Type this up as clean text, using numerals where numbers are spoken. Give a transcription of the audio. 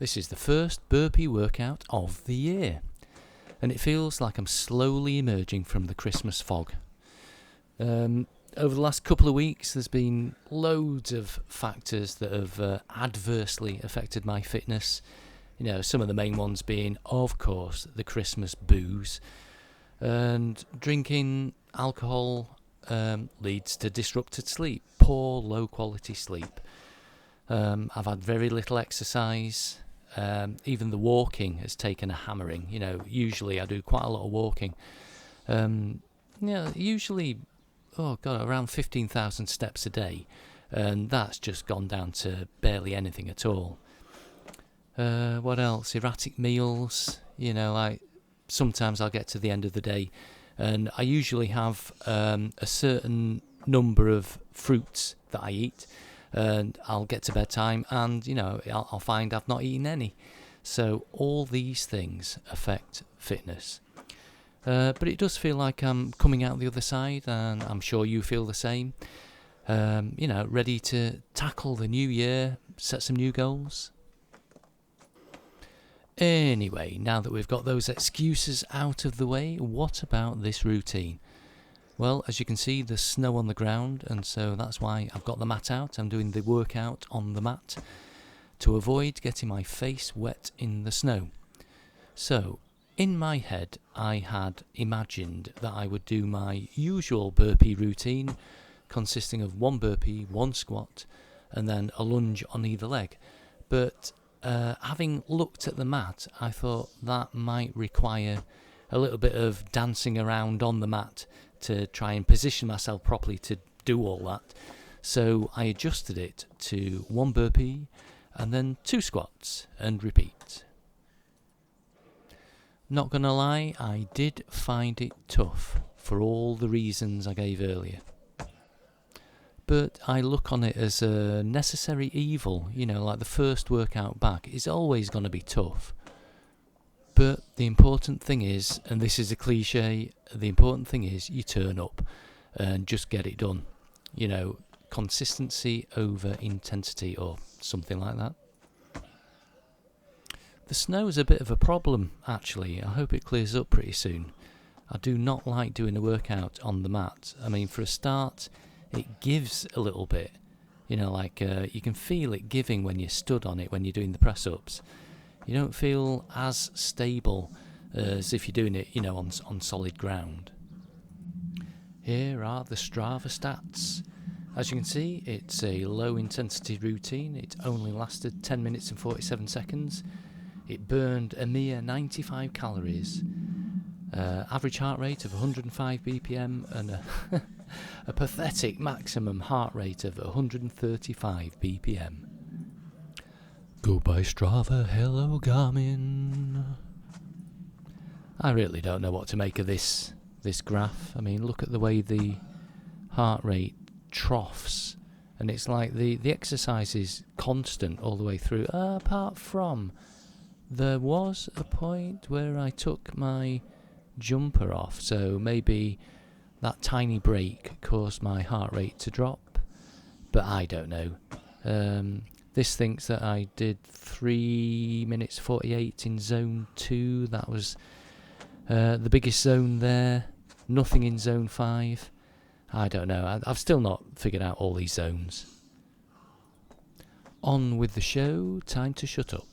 This is the first burpee workout of the year, and it feels like I'm slowly emerging from the Christmas fog. Over the last couple of weeks, there's been loads of factors that have adversely affected my fitness. You know, some of the main ones being, of course, the Christmas booze. And drinking alcohol leads to disrupted sleep, poor, low-quality sleep. I've had very little exercise. Even the walking has taken a hammering. You know, usually I do quite a lot of walking. Usually, around 15,000 steps a day. And that's just gone down to barely anything at all. What else? Erratic meals. You know, sometimes I'll get to the end of the day and I usually have a certain number of fruits that I eat. And I'll get to bedtime and, you know, I'll find I've not eaten any. So all these things affect fitness. But it does feel like I'm coming out the other side, and I'm sure you feel the same. Ready to tackle the new year, set some new goals. Anyway, now that we've got those excuses out of the way, what about this routine? Well, as you can see, there's snow on the ground, and so that's why I've got the mat out. I'm doing the workout on the mat to avoid getting my face wet in the snow. So, in my head, I had imagined that I would do my usual burpee routine, consisting of 1 burpee, 1 squat, and then a lunge on either leg. But having looked at the mat, I thought that might require a little bit of dancing around on the mat to try and position myself properly to do all that. So I adjusted it to 1 burpee and then 2 squats and repeat. Not gonna lie, I did find it tough for all the reasons I gave earlier. But I look on it as a necessary evil. You know, like the first workout back is always going to be tough. But the important thing is, and this is a cliche, the important thing is you turn up and just get it done. You know, consistency over intensity or something like that. The snow is a bit of a problem, actually. I hope it clears up pretty soon. I do not like doing a workout on the mat. I mean, for a start, it gives a little bit. You know, like you can feel it giving when you're stood on it, when you're doing the press-ups. You don't feel as stable as if you're doing it, you know, on solid ground. Here are the Strava stats. As you can see, it's a low-intensity routine. It only lasted 10 minutes and 47 seconds. It burned a mere 95 calories. Average heart rate of 105 BPM and a pathetic maximum heart rate of 135 BPM. Goodbye Strava, hello Garmin. I really don't know what to make of this graph. I mean, look at the way the heart rate troughs, and it's like the exercise is constant all the way through, apart from there was a point where I took my jumper off, so maybe that tiny break caused my heart rate to drop, but I don't know. This thinks that I did 3 minutes 48 in zone 2. That was the biggest zone there. Nothing in zone 5. I don't know. I've still not figured out all these zones. On with the show. Time to shut up.